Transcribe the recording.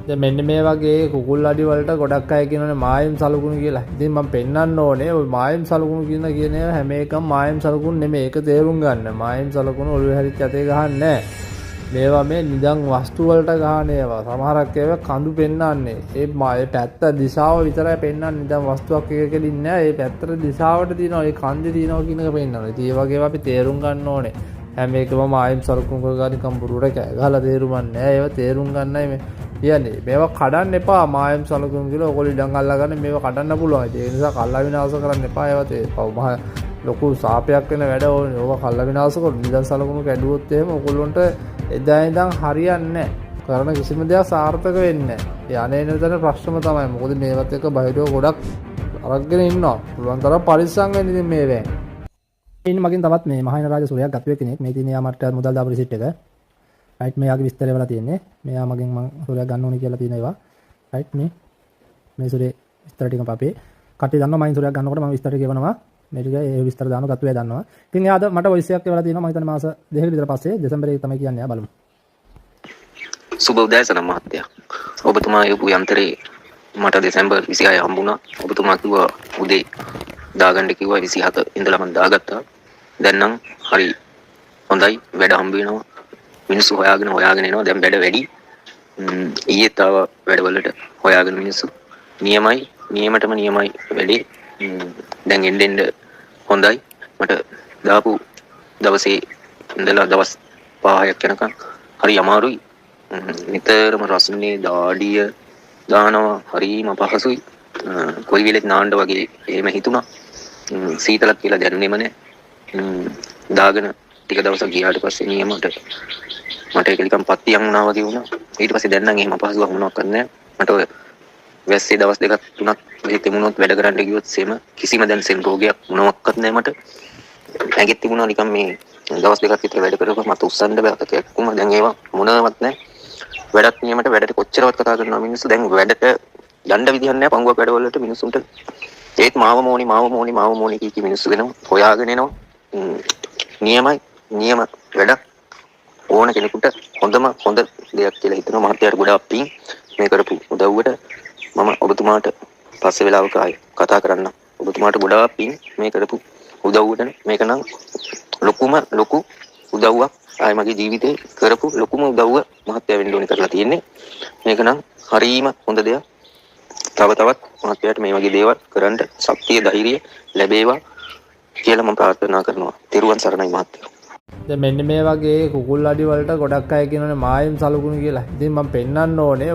දැන් මෙන්න මේ වගේ කුකුල් අඩි වලට ගොඩක් අය කියනවානේ මායිම් සලකුණු කියලා. ඉතින් මම පෙන්වන්න ඕනේ ওই මායිම් සලකුණු කියන ඒවා හැම එකම මායිම් සලකුණු නෙමෙයි. ඒක තේරුම් ගන්න. මායිම් සලකුණු ඔළුවේ හැරිච්ච අතේ ගහන්නේ නැහැ. මේවා මේ නිදන් වස්තු වලට ගහන ඒවා. සමහරක් ඒවා කඳු පෙන්වන්නේ. ඒ පැත්ත දිශාව විතරයි පෙන්වන්නේ. නිදන් වස්තුවක් එක කෙලින් නැහැ. ඒ පැත්තට දිශාවට තියෙනවා. ඒ කන්දේ තියෙනවා කියන එක පෙන්වනවා. ඉතින් ඒ වගේ ඒවා අපි තේරුම් ගන්න ඕනේ. හැම එකම මායිම් සලකුණු කරගන්න කම්පුරුවට කෑ ගහලා තේරුම්න්නේ නැහැ. ඒවා තේරුම් ගන්නයි මේ කියන්නේ. මේවා කඩන්න එපා. මායිම් සලකුණු කියලා ඔයගොල්ලෝ ඉඩම් අල්ලගන්න මේවා කඩන්න පුළුවන්. ඒ නිසා කල්ලා විනාශ කරන්න එපා. ඒවා ලොකු සාපයක් වෙන වැඩ ඕනේ. ඕවා කල්ලා විනාශ කරොත් නිදන් සලකුණු කැඩුවොත් එහෙම ඔයගොල්ලන්ට එදා ඉඳන් හරියන්නේ නැහැ. කරන කිසිම දෙයක් සාර්ථක වෙන්නේ නැහැ. යන්නේ නේද ප්‍රශ්නම තමයි. මොකද මේවත් එක බයිඩෝ ගොඩක් අරගෙන ඉන්නවා. පුළුවන් තරම් පරිස්සම් වෙන්න ඉතින් මේ වෙන්නේ. ඉන්න මගින් තවත් මේ මහින්ද රාජසූරියක් ගත්ත කෙනෙක්. මේ තියෙන යා මට මුදල් දාපු රිසිට් එක. රයිට් මෙයාගේ විස්තරය වල තියෙන්නේ. මෙයා මගෙන් මම සූරියක් ගන්න ඕනේ කියලා තියෙන ඒවා. රයිට් මේ සූරිය විස්තර ටික අපේ කට්ටිය දන්නවා මයින් සූරියක් ගන්නකොට මම විස්තර කියවනවා. මේ ටික ඒ විස්තර දානවා ගත්ත වේ දන්නවා. ඉතින් එයාද මට වොයිස් එකක් කියලා තියෙනවා. මම හිතන්නේ මාස දෙකකට විතර පස්සේ දෙසැම්බරේ තමයි කියන්නේ. යා බලමු. සුබ උදෑසන මහත්තයා. ඔබතුමා යපු යන්ත්‍රේ මට දෙසැම්බර් 26 හම්බුණා. ඔබතුමා කිව්වා උදේ දාගන්න කිව්වා 27 ඉඳලා මම දාගත්තා. දැන් නම් හරි හොඳයි වැඩ හම්බ වෙනවා. මිනිස්සු හොයාගෙන එනවා. දැන් වැඩ වැඩි. ඊයේත් ආව වැඩවලට හොයාගෙන මිනිස්සු නියමයි වැඩි. දැන් එන්න හොඳයි. මට දාපු දවසේ ඉඳලා දවස් 5ක් යනකම් හරි අමාරුයි. නිතරම රස්නේ දාඩිය දානවා හරිම පහසුයි. කොයි වෙලෙත් නාන්න වගේ එහෙම හිතුණා. සීතලක් කියලා දැනුනේම නැහැ. දාගෙන ටික දවසක් ගියාට පස්සේ නියමට මට ඒක නිකන් පත්තියක් වුණා වගේ වුණා. ඊට පස්සේ දැන් නම් එහෙම අපහසුයක් මොනවත් නැහැ. මට ඔය වැස්සේ දවස් දෙකක් තුනක් මෙහෙ තිබුණොත් වැඩ කරන්න ගියොත් සෙම කිසිම දැන් සෙන් රෝගයක් මොනවත් නැහැ මට. ඇඟෙත් තිබුණා නිකන් මේ දවස් දෙකක් විතර වැඩ කරලා මට උස්සන්න බෑ අතට එක්කම. දැන් ඒවා මොනවත් නැහැ. වැඩක් නියමට වැඩට කොච්චරවත් කතා කරනවා මිනිස්සු. දැන් වැඩට යන්න විදිහක් නැහැ පංගුවක් වැඩවලට මිනිස්සුන්ට. ඒත් මාව මොණි කී මිනිස්සු වෙනවා. හොයාගෙන එනවා. නියම වැඩක් ඕන කෙනෙකුට හොඳ දෙයක් කියලා හිතනවා. මහත්තයාට ගොඩාක් පිං මේ කරපු උදව්වට. මම ඔබතුමාට පස්සේ වෙලාවක ආයෙ කතා කරන්න. ඔබතුමාට ගොඩාක් පිං මේ කරපු උදව්වට. මේක නම් ලොකු උදව්වක්. ආයෙ මගේ ජීවිතේ කරපු ලොකුම උදව්ව මහත්තයා වෙන්න ඕනේ කරලා තියෙන්නේ. මේක නම් හරීම හොඳ දෙයක්. තවත් මහත්තයාට මේ වගේ දේවල් කරන්න ශක්තිය ධෛර්යය ලැබේවා කියලා මම ප්‍රාර්ථනා කරනවා. තෙරුවන් සරණයි මහත්තයෝ. දැන් මෙන්න මේ වගේ කුකුල් අඩි වලට ගොඩක් අය කියනවානේ මායිම් සලකුණු කියලා. ඉතින් මම පෙන්වන්න ඕනේ